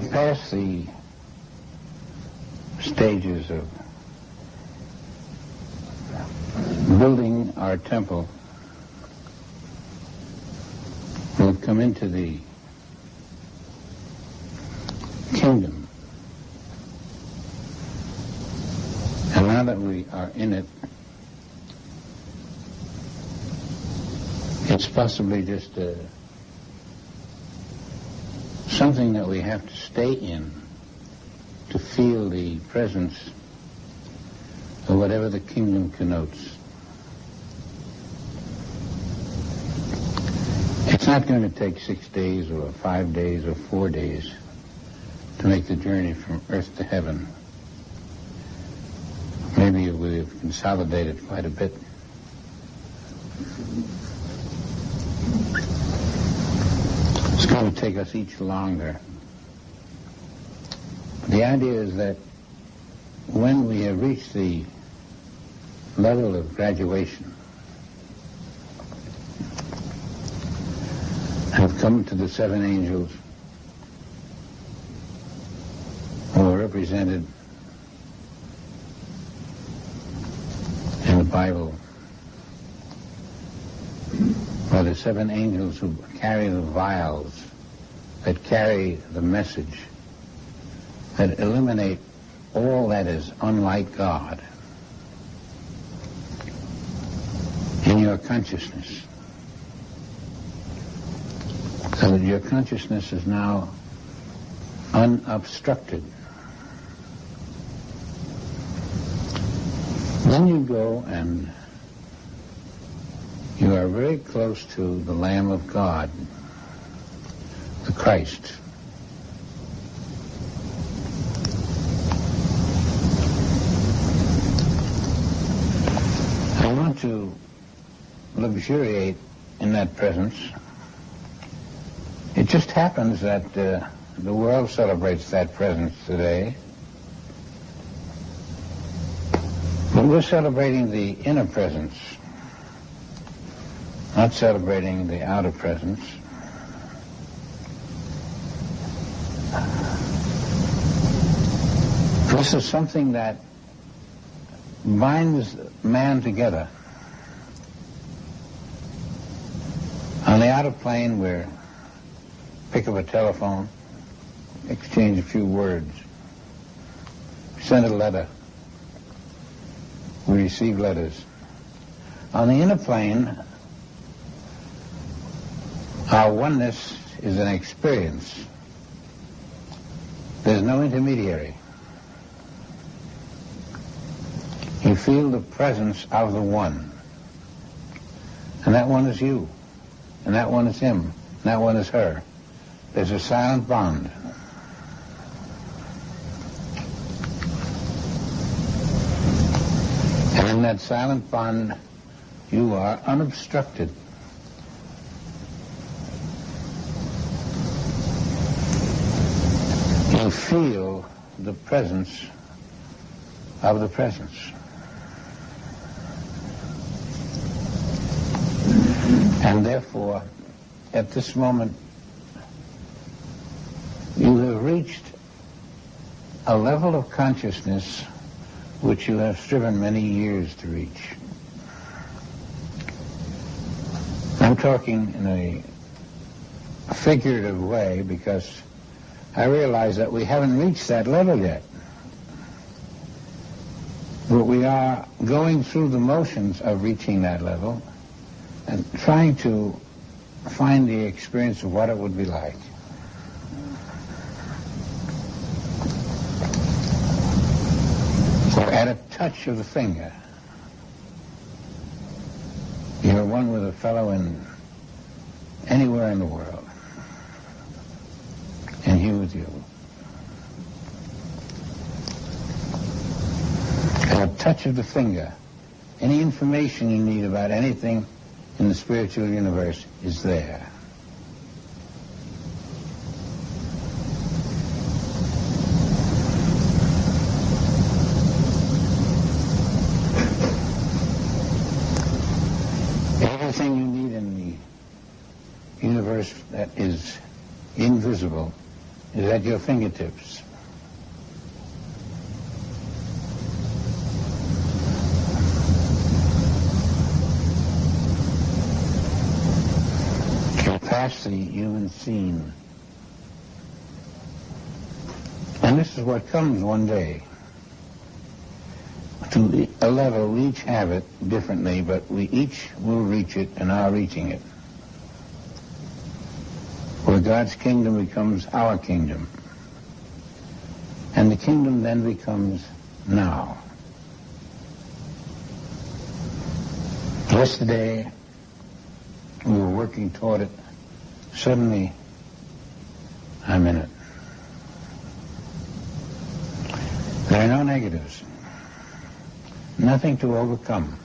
have passed the stages of building our temple. We've come into the kingdom. And now that we are in it, it's possibly just something that we have to stay in to feel the presence of whatever the kingdom connotes. It's not going to take 6 days or 5 days or 4 days to make the journey from earth to heaven. Maybe we've consolidated quite a bit. It's going to take us each longer. The idea is that when we have reached the level of graduation, have come to the 7 angels who are represented in the Bible by the 7 angels who carry the vials, that carry the message, that eliminate all that is unlike God in your consciousness, so that your consciousness is now unobstructed. Then you go and you are very close to the Lamb of God, the Christ. I want to luxuriate in that presence. It just happens that the world celebrates that presence today. But we're celebrating the inner presence, not celebrating the outer presence. This is something that binds man together. On the outer plane, we're pick up a telephone, exchange a few words, send a letter, we receive letters. On the inner plane, our oneness is an experience. There's no intermediary. You feel the presence of the one. And that one is you. And that one is him. And that one is her. There's a silent bond. And in that silent bond, you are unobstructed. You feel the presence of the presence. And therefore, at this moment, you have reached a level of consciousness which you have striven many years to reach. I'm talking in a figurative way because I realize that we haven't reached that level yet. But we are going through the motions of reaching that level and trying to find the experience of what it would be like. So at a touch of the finger, you're one with a fellow in anywhere in the world, and he with you. At a touch of the finger, any information you need about anything in the spiritual universe is there. Everything you need in the universe that is invisible is at your fingertips. You pass the human scene. And this is what comes one day. To a level, we each have it differently, but we each will reach it and are reaching it. Where God's kingdom becomes our kingdom. And the kingdom then becomes now. Yesterday, we were working toward it. Suddenly, I'm in it. There are no negatives. Nothing to overcome.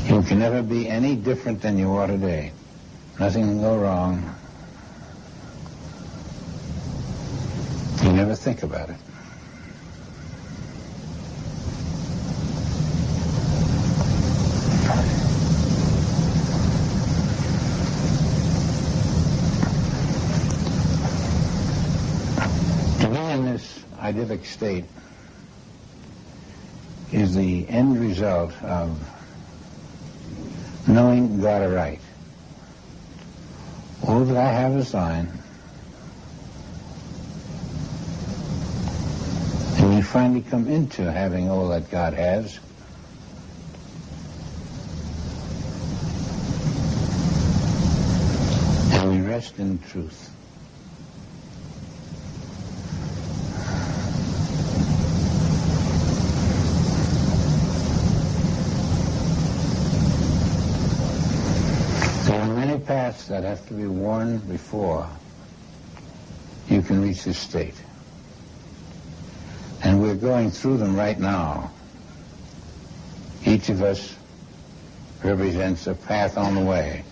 You can never be any different than you are today. Nothing can go wrong. You never think about it. To be in this idyllic state is the end result of knowing God aright. All that I have is thine. And you finally come into having all that God has. And we rest in truth. Paths that have to be worn before you can reach this state. And we're going through them right now. Each of us represents a path on the way.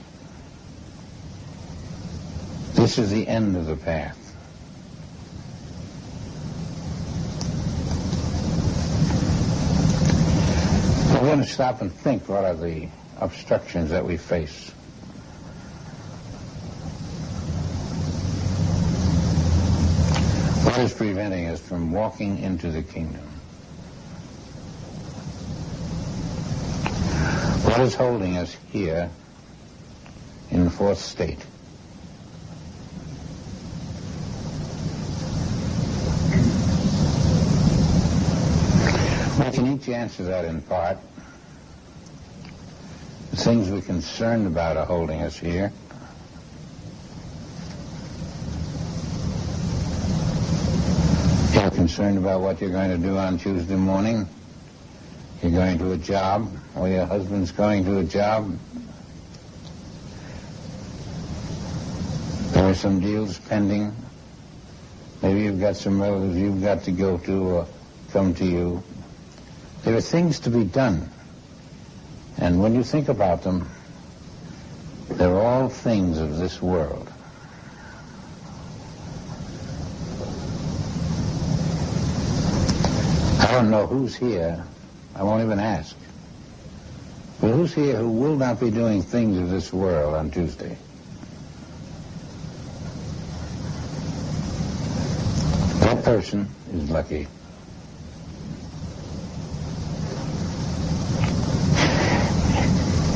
This is the end of the path. We're going to stop and think what are the obstructions that we face. What is preventing us from walking into the kingdom? What is holding us here in the fourth state? We can each answer that in part. The things we're concerned about are holding us here. You're concerned about what you're going to do on Tuesday morning. You're going to a job, or your husband's going to a job. There are some deals pending. Maybe you've got some relatives you've got to go to or come to you. There are things to be done. And when you think about them, they're all things of this world. I don't know who's here. I won't even ask. But who's here who will not be doing things of this world on Tuesday? That person is lucky.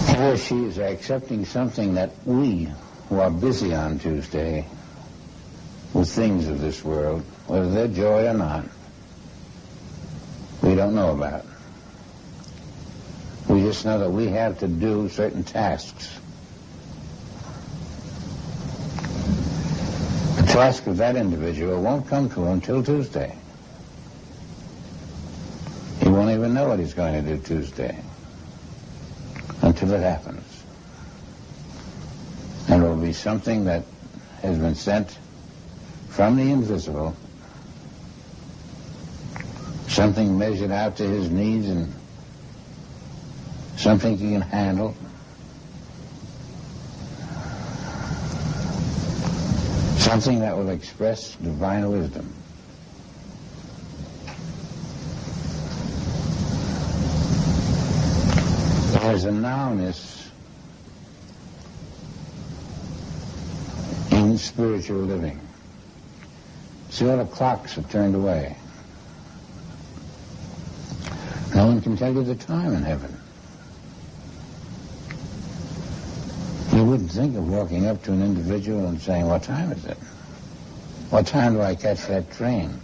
He or she is accepting something that we, who are busy on Tuesday with things of this world, whether they're joy or not, we don't know about. We just know that we have to do certain tasks. The task of that individual won't come to him until Tuesday. He won't even know what he's going to do Tuesday until it happens. And it will be something that has been sent from the invisible, something measured out to his needs and something he can handle. Something that will express divine wisdom. There's a nowness in spiritual living. See, all the clocks are turned away. No one can tell you the time in heaven. You wouldn't think of walking up to an individual and saying, what time is it? What time do I catch that train?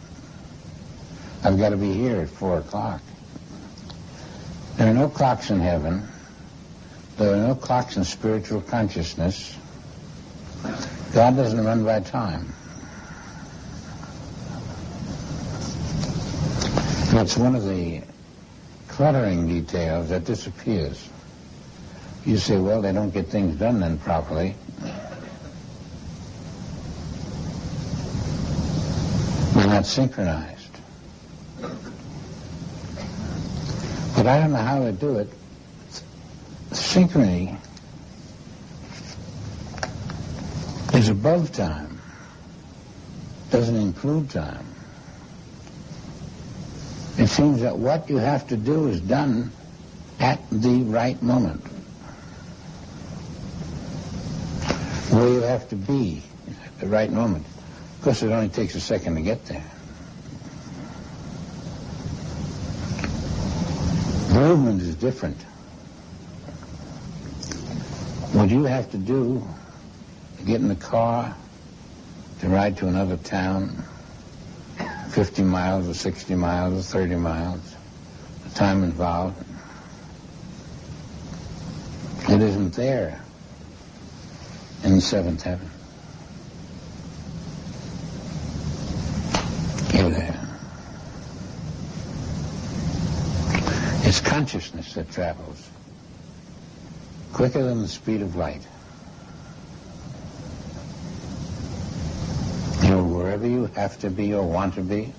I've got to be here at 4 o'clock. There are no clocks in heaven. There are no clocks in spiritual consciousness. God doesn't run by time. It's one of the cluttering details that disappears. You say, well, they don't get things done then properly. They're not synchronized. But I don't know how to do it. Synchrony is above time, doesn't include time. It seems that what you have to do is done at the right moment. Where you have to be at the right moment. Of course, it only takes a second to get there. Movement is different. What you have to do to get in the car, to ride to another town, 50 miles or 60 miles or 30 miles, the time involved, it isn't there in the seventh heaven. You're there. It's consciousness that travels quicker than the speed of light. You're wherever you have to be or want to be,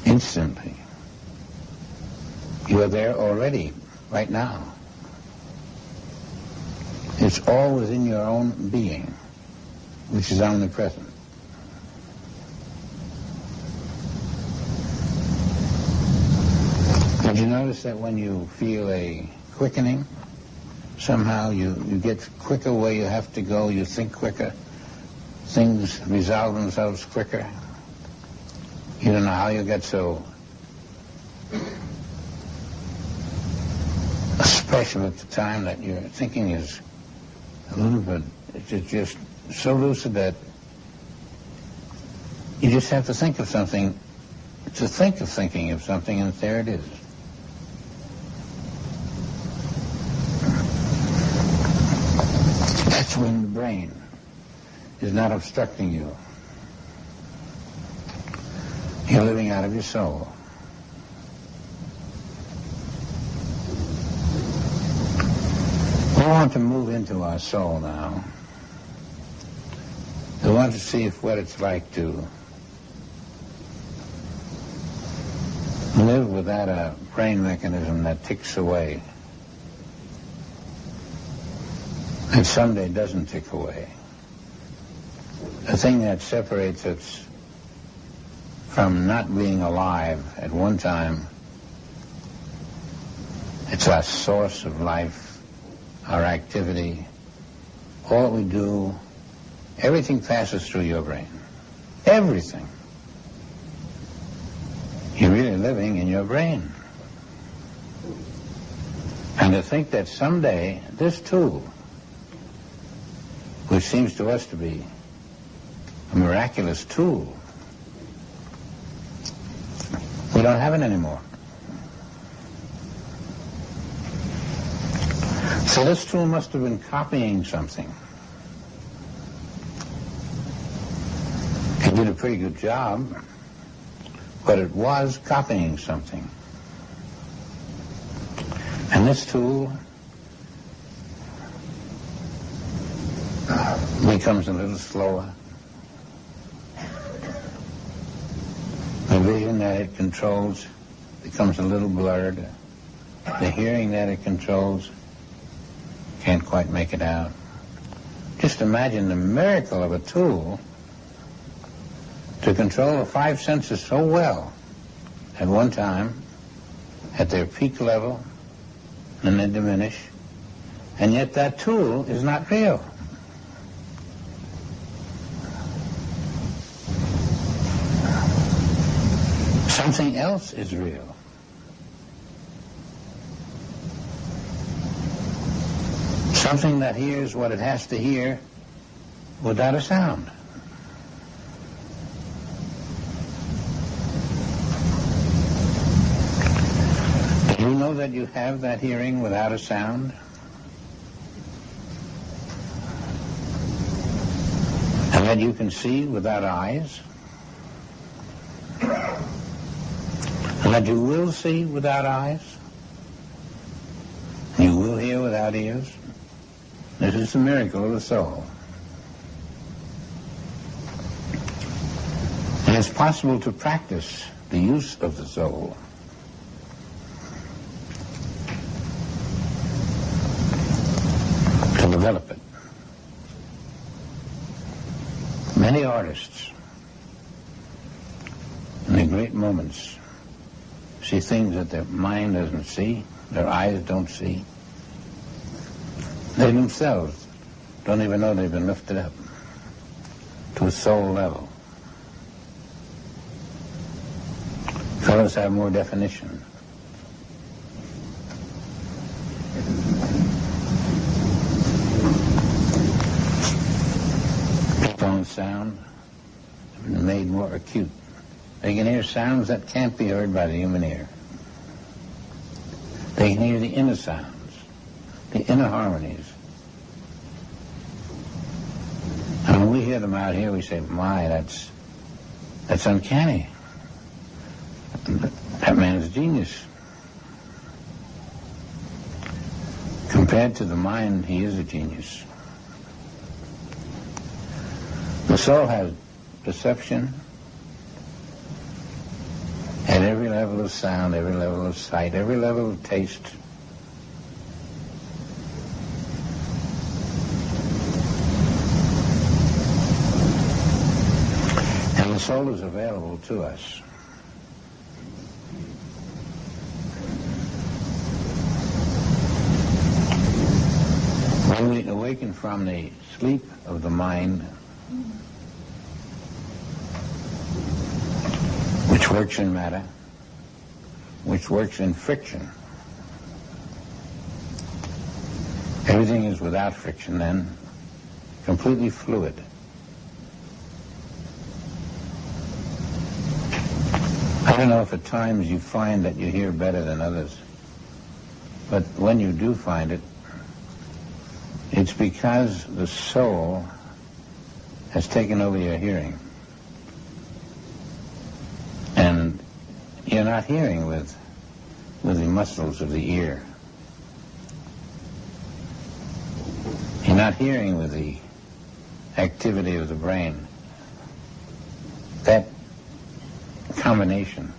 instantly. You are there already, right now. It's all within your own being, which is omnipresent. Did you notice that when you feel a quickening, somehow you get quicker where you have to go, you think quicker, things resolve themselves quicker? You don't know how you get so special at the time that your thinking is a little bit, it's just so lucid that you just have to think of something, to think of thinking of something, and there it is. That's when the brain is not obstructing you. You're living out of your soul. We want to move into our soul now. We want to see what it's like to live without a brain mechanism that ticks away, and someday doesn't tick away. The thing that separates us from not being alive at one time, it's our source of life, our activity, all we do, everything passes through your brain. Everything. You're really living in your brain. And to think that someday this tool, which seems to us to be a miraculous tool, we don't have it anymore. So this tool must have been copying something. It did a pretty good job, but it was copying something. And this tool becomes a little slower. The vision that it controls becomes a little blurred. The hearing that it controls can't quite make it out. Just imagine the miracle of a tool to control the five senses so well at one time, at their peak level, and then diminish, and yet that tool is not real. Something else is real. Something that hears what it has to hear without a sound. Do you know that you have that hearing without a sound? And that you can see without eyes? And that you will see without eyes? You will hear without ears? This is the miracle of the soul. And it's possible to practice the use of the soul. To develop it. Many artists, in their great moments, see things that their mind doesn't see, their eyes don't see. They themselves don't even know they've been lifted up to a soul level. Colors have more definition. Tone sound have been made more acute. They can hear sounds that can't be heard by the human ear. They can hear the inner sounds, the inner harmonies. And when we hear them out here, we say, my, that's uncanny. That man's genius. Compared to the mind, he is a genius. The soul has perception at every level of sound, every level of sight, every level of taste. And the soul is available to us. When we awaken from the sleep of the mind, which works in matter, which works in friction. Everything is without friction then, completely fluid. I don't know if at times you find that you hear better than others, but when you do find it, it's because the soul has taken over your hearing. And you're not hearing with the muscles of the ear. You're not hearing with the activity of the brain. That combination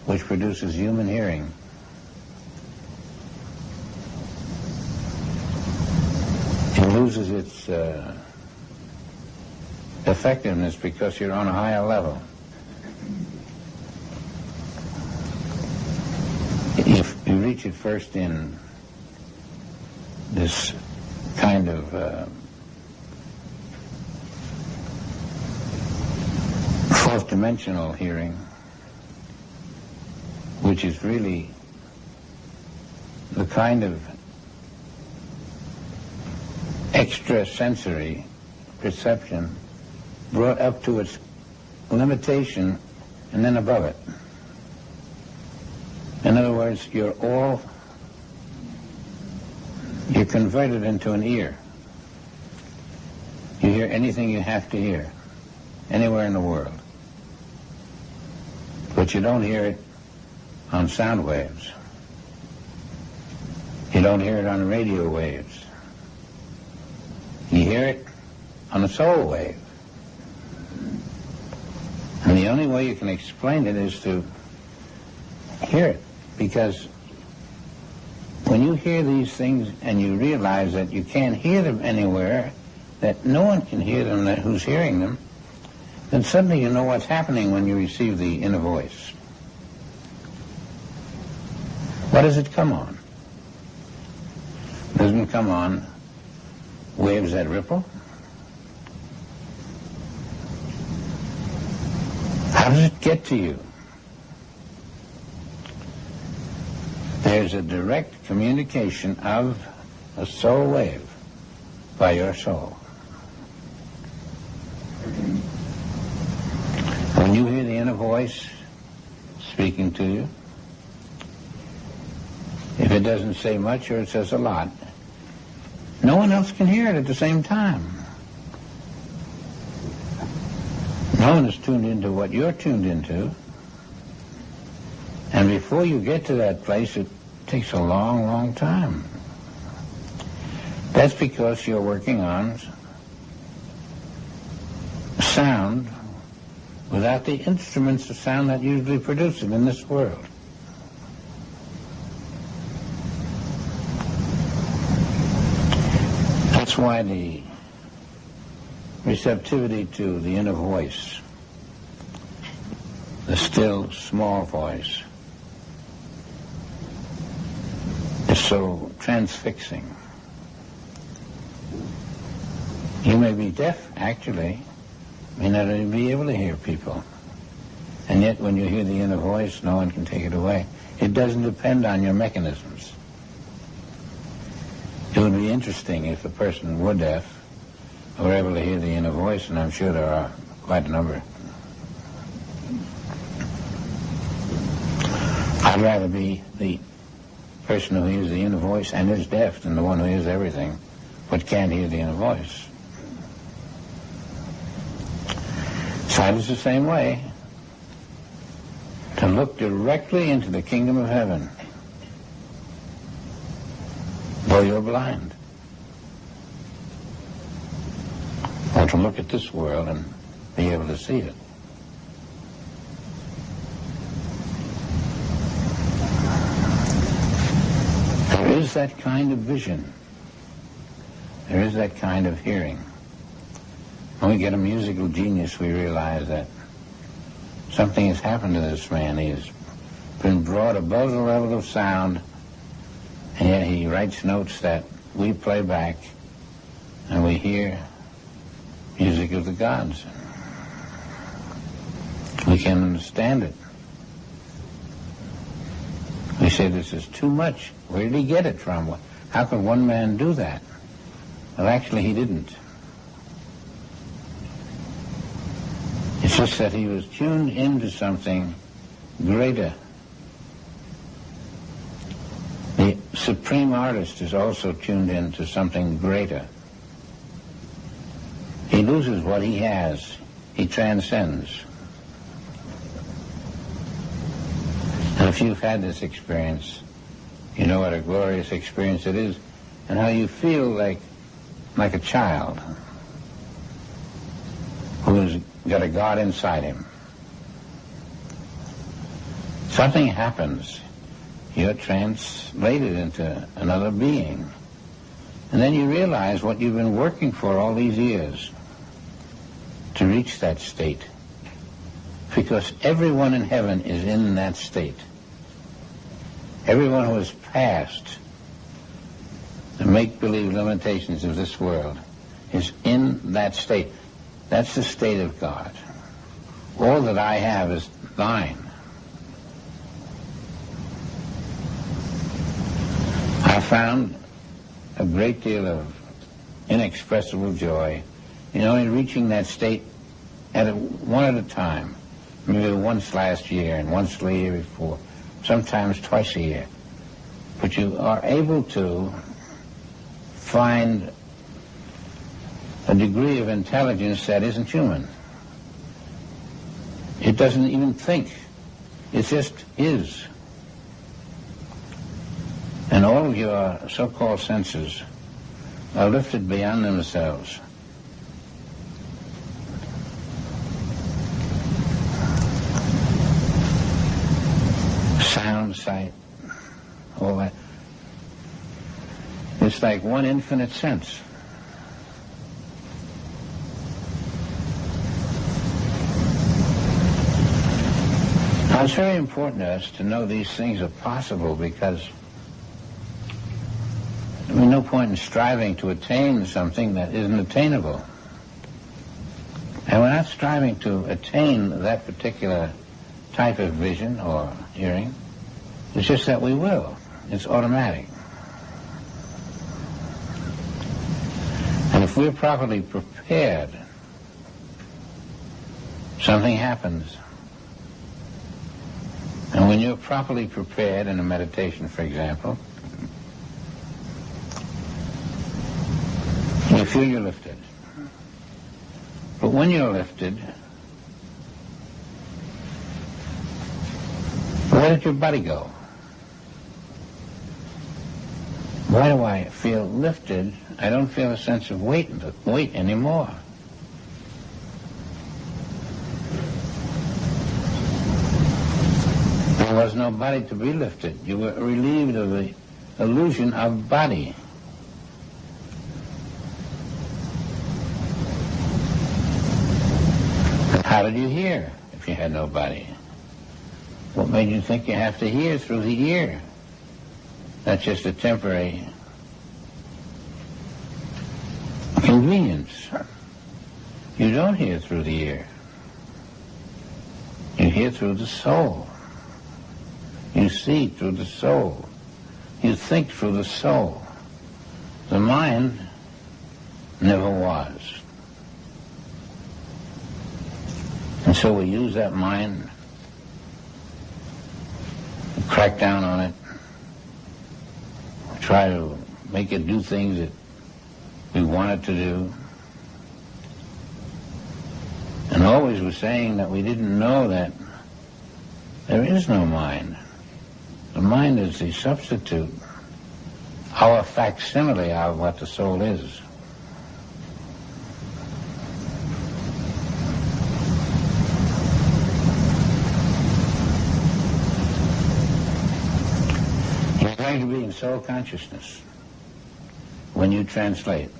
which produces human hearing it loses its effectiveness because you're on a higher level. If you reach it first in this kind of fourth-dimensional hearing, which is really the kind of extrasensory perception brought up to its limitation and then above it. In other words, you're converted into an ear. You hear anything you have to hear, anywhere in the world. But you don't hear it on sound waves. You don't hear it on radio waves. You hear it on a soul wave. And the only way you can explain it is to hear it. Because when you hear these things and you realize that you can't hear them anywhere, that no one can hear them who's hearing them, then suddenly you know what's happening when you receive the inner voice. What does it come on? It doesn't come on waves that ripple. How does it get to you? There's a direct communication of a soul wave by your soul. When you hear the inner voice speaking to you, if it doesn't say much or it says a lot, no one else can hear it at the same time. No one is tuned into what you're tuned into. And before you get to that place, it takes a long, long time. That's because you're working on sound without the instruments of sound that usually produce it in this world. That's why the receptivity to the inner voice, the still, small voice, is so transfixing. You may be deaf, actually, may not even be able to hear people. And yet when you hear the inner voice, no one can take it away. It doesn't depend on your mechanisms. It would be interesting if a person were deaf, were able to hear the inner voice, and I'm sure there are quite a number. I'd rather be the person who hears the inner voice and is deaf than the one who hears everything but can't hear the inner voice. Sight is the same way. To look directly into the kingdom of heaven, though you're blind. Or to look at this world and be able to see it. There is that kind of vision. There is that kind of hearing. When we get a musical genius, we realize that something has happened to this man. He has been brought above the level of sound, and yet he writes notes that we play back, and we hear music of the gods. We can understand it. We say this is too much. Where did he get it from? How could one man do that? Well, actually, he didn't. It's just that he was tuned into something greater. The supreme artist is also tuned into something greater. He loses what he has. He transcends. And if you've had this experience, you know what a glorious experience it is, and how you feel like a child who's got a God inside him. Something happens. You're translated into another being. And then you realize what you've been working for all these years to reach that state. Because everyone in heaven is in that state. Everyone who has passed the make-believe limitations of this world is in that state. That's the state of God. All that I have is thine. I found a great deal of inexpressible joy in only reaching that state one at a time. Maybe once last year and once the year before, sometimes twice a year. But you are able to find a degree of intelligence that isn't human. It doesn't even think. It just is. And all of your so-called senses are lifted beyond themselves. Sound, sight, all that. It's like one infinite sense. Now, it's very important to us to know these things are possible, because there's no point in striving to attain something that isn't attainable. And we're not striving to attain that particular type of vision or hearing. It's just that we will. It's automatic. And if we're properly prepared, something happens. And when you're properly prepared in a meditation, for example, you feel you're lifted. But when you're lifted, where did your body go? Why do I feel lifted? I don't feel a sense of weight anymore. There was no body to be lifted. You were relieved of the illusion of body. How did you hear if you had no body? What made you think you have to hear through the ear? That's just a temporary convenience. You don't hear through the ear. You hear through the soul. You see through the soul. You think through the soul. The mind never was. And so we use that mind, crack down on it, try to make it do things that we want it to do. And always we're saying that we didn't know that there is no mind. The mind is the substitute, our facsimile of what the soul is. You're going to be in soul consciousness when you translate.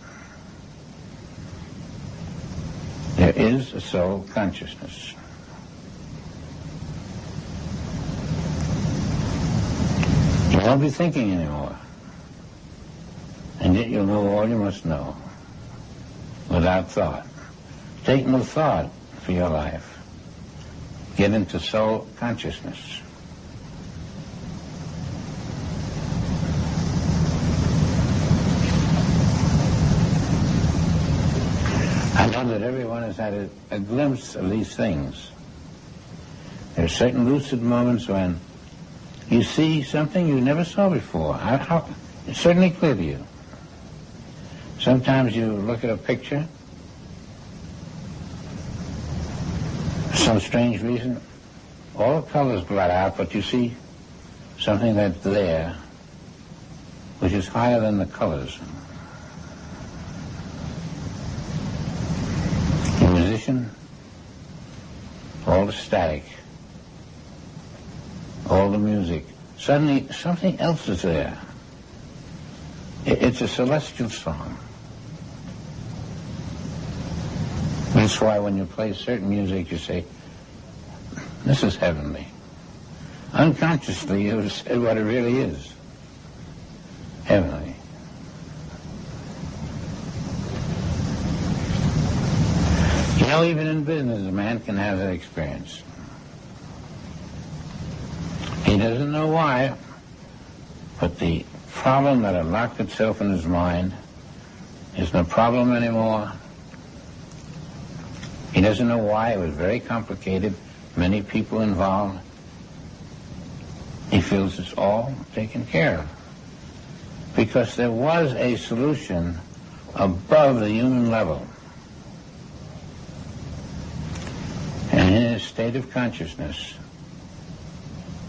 There is a soul consciousness. You won't be thinking anymore. And yet you'll know all you must know without thought. Take no thought for your life. Get into soul consciousness. I know that everyone has had a glimpse of these things. There are certain lucid moments when you see something you never saw before. It's certainly clear to you. Sometimes you look at a picture, for some strange reason, all the colors blot out, but you see something that's there, which is higher than the colors. The musician, all the static, all the music, suddenly something else is there. It's a celestial song. That's why when you play certain music you say, this is heavenly. Unconsciously you have said what it really is. Heavenly. You know, even in business a man can have that experience. He doesn't know why, but the problem that had locked itself in his mind is no problem anymore. He doesn't know why. It was very complicated, many people involved. He feels it's all taken care of. Because there was a solution above the human level. And in his state of consciousness,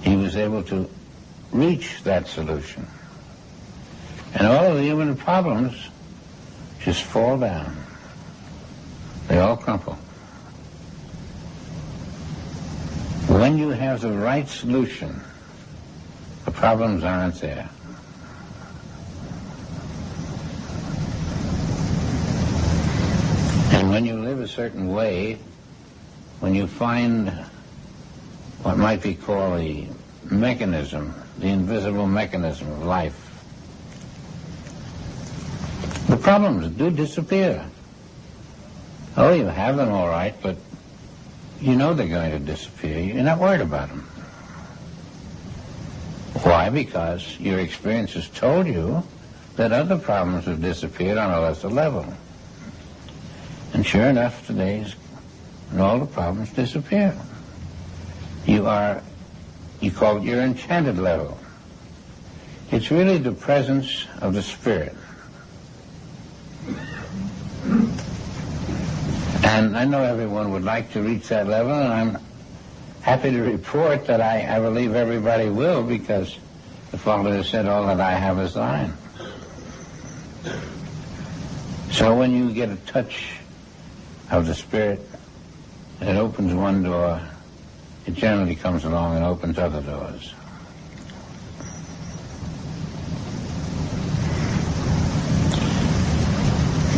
he was able to reach that solution. And all of the human problems just fall down. They all crumple. When you have the right solution, the problems aren't there. And when you live a certain way, when you find what might be called the mechanism, the invisible mechanism of life, the problems do disappear. Oh, you have them all right, but you know they're going to disappear. You're not worried about them. Why? Because your experience has told you that other problems have disappeared on a lesser level. And sure enough, today's and all the problems disappear. You call it your enchanted level. It's really the presence of the spirit. And I know everyone would like to reach that level, and I'm happy to report that I believe everybody will, because the Father has said, all that I have is thine. So when you get a touch of the Spirit, it opens one door, it generally comes along and opens other doors.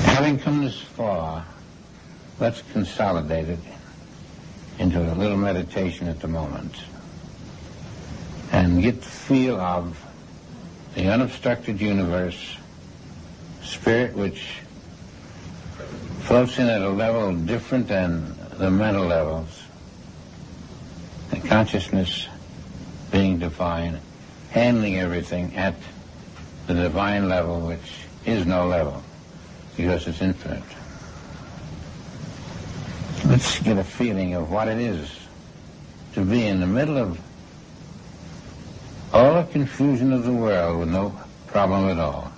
Having come this far, let's consolidate it into a little meditation at the moment and get the feel of the unobstructed universe, spirit which floats in at a level different than the mental levels, the consciousness being divine, handling everything at the divine level, which is no level because it's infinite. Let's get a feeling of what it is to be in the middle of all the confusion of the world with no problem at all.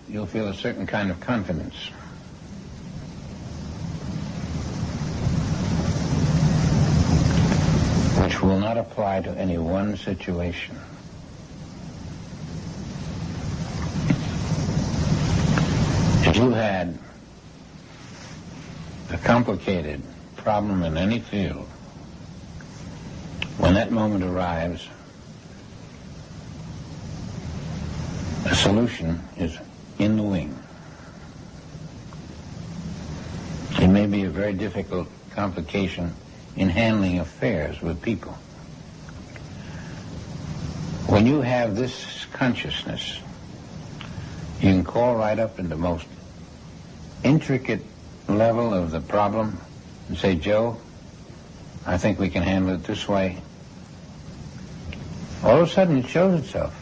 You'll feel a certain kind of confidence. Which will not apply to any one situation. If you had a complicated problem in any field, when that moment arrives, a solution is in the wing. It may be a very difficult complication in handling affairs with people. When you have this consciousness, you can call right up in the most intricate level of the problem and say, Joe, I think we can handle it this way. All of a sudden it shows itself.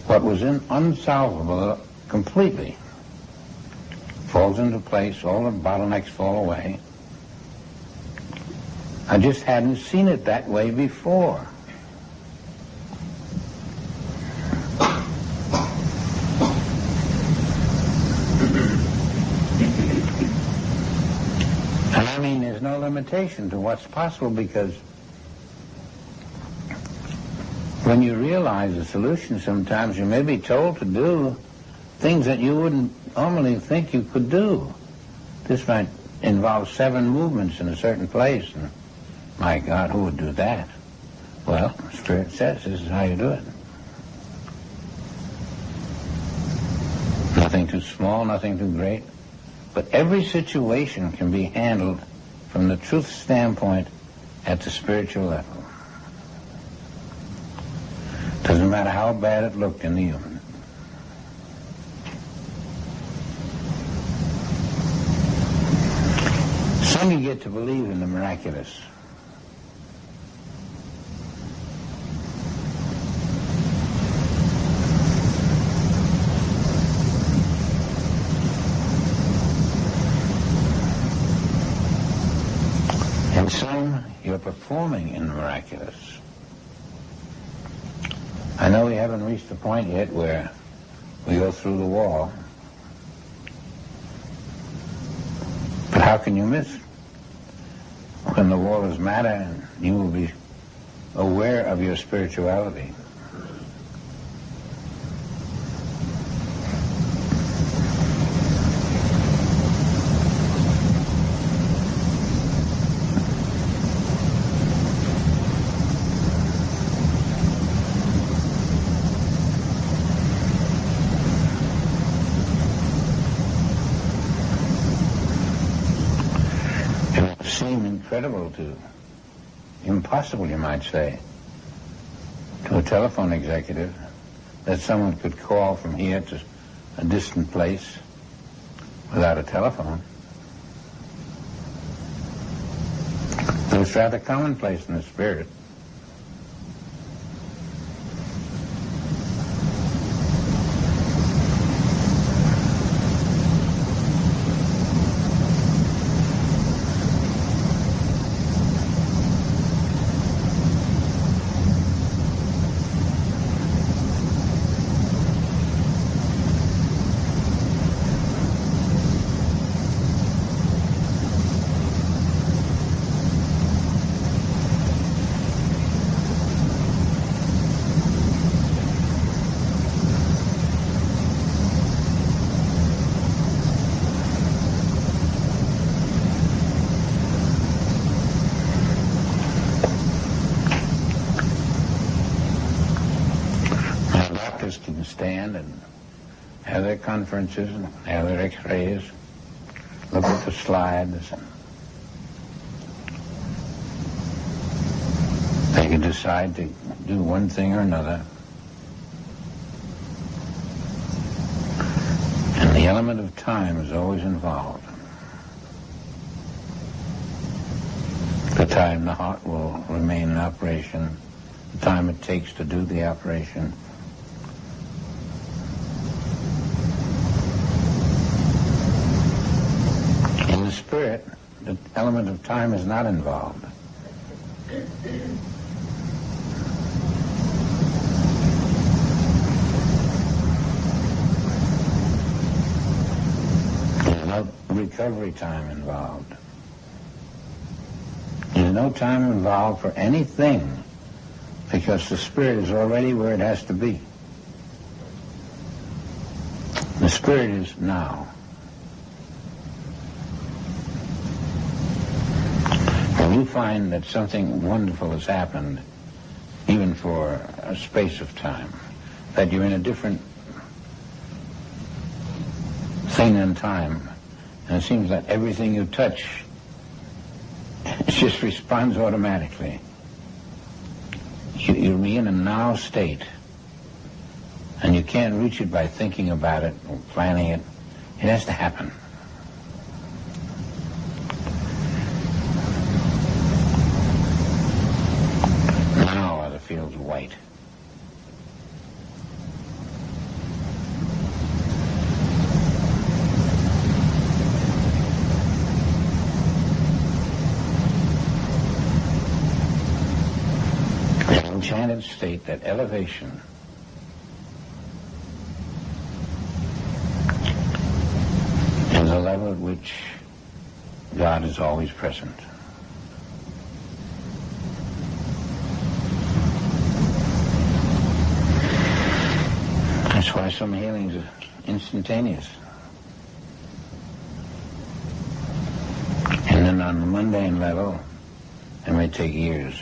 What was unsolvable completely falls into place, all the bottlenecks fall away. I just hadn't seen it that way before. And I mean, there's no limitation to what's possible, because when you realize the solution, sometimes you may be told to do things that you wouldn't normally think you could do. This might involve 7 movements in a certain place, and my God, who would do that? Well, Spirit says this is how you do it. Nothing too small, nothing too great, but every situation can be handled from the truth standpoint at the spiritual level. Doesn't matter how bad it looked in the human. Some you get to believe in the miraculous. And some you're performing in the miraculous. I know we haven't reached the point yet where we go through the wall. But how can you miss when the wall is matter and you will be aware of your spirituality? seem incredible impossible, you might say, to a telephone executive that someone could call from here to a distant place without a telephone. But it's rather commonplace in the spirit. Can stand and have their conferences and have their x-rays, look at the slides. They can decide to do one thing or another. And the element of time is always involved. The time the heart will remain in operation, the time it takes to do the operation. Spirit, the element of time is not involved. There's no recovery time involved. There's no time involved for anything because the spirit is already where it has to be. The spirit is now. You find that something wonderful has happened, even for a space of time, that you're in a different thing in time, and it seems that everything you touch, it just responds automatically. You're in a now state, and you can't reach it by thinking about it or planning it. It has to happen. Fields white. An enchanted state, that elevation, is a level at which God is always present. That's why some healings are instantaneous. And then on the mundane level, it may take years.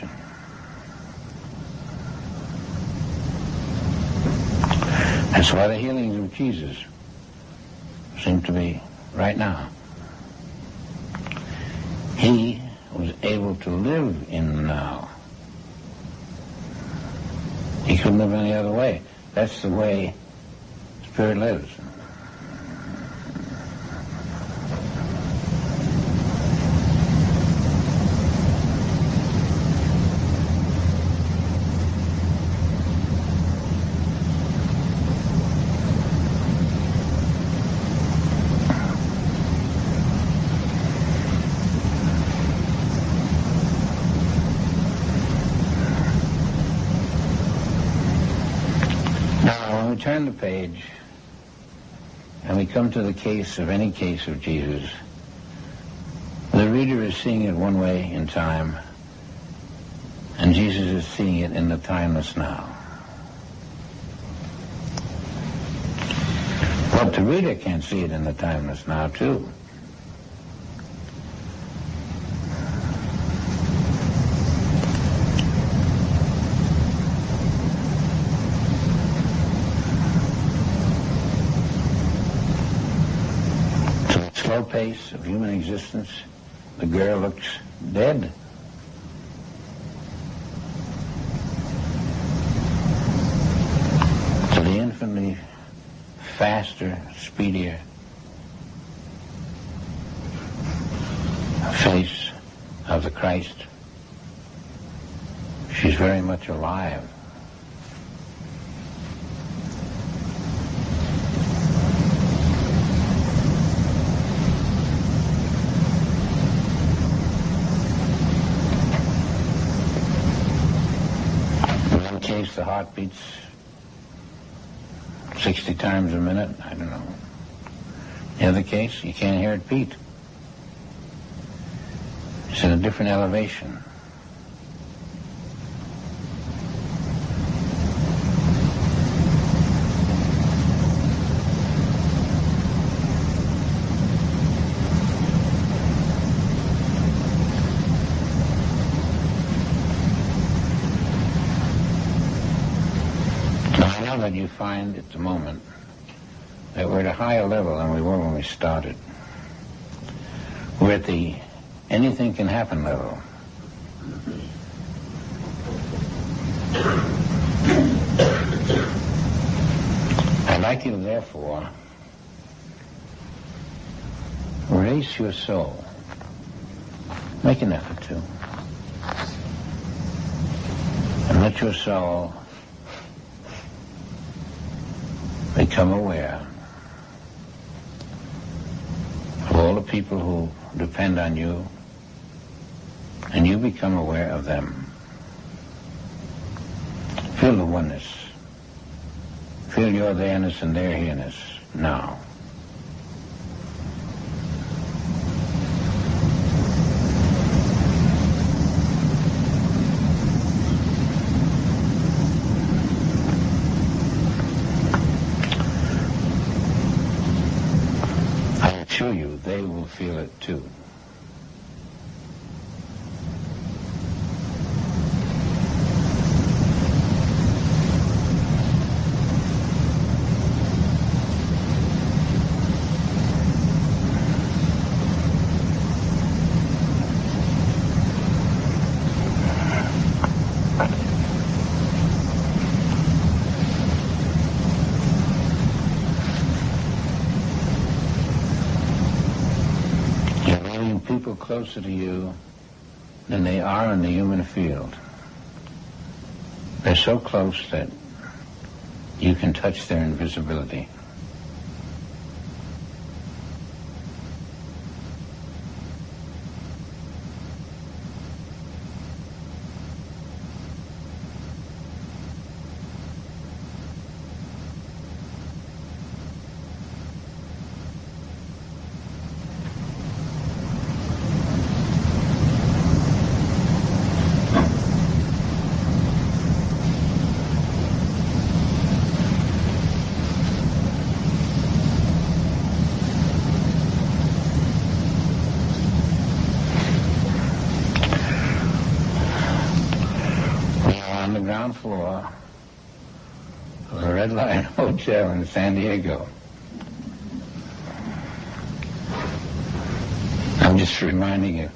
That's why the healings of Jesus seem to be right now. He was able to live in the now. He couldn't live any other way. That's the way Spirit lives. Turn the page and we come to the case of any case of Jesus. The reader is seeing it one way in time, and Jesus is seeing it in the timeless now. But the reader can see it in the timeless now too. Pace of human existence, the girl looks dead. To the infinitely faster, speedier face of the Christ, she's very much alive. In one case, the heart beats 60 times a minute, I don't know. The other case, you can't hear it beat. It's in a different elevation. That you find at the moment that we're at a higher level than we were when we started. We're at the anything can happen level. I'd like you, therefore, raise your soul. Make an effort to. And let your soul become aware of all the people who depend on you, and you become aware of them. Feel the oneness. Feel your there-ness and their here-ness now. You, they will feel it too. People closer to you than they are in the human field. They're so close that you can touch their invisibility. Ground floor of a Red Lion Hotel in San Diego. I'm just reminding you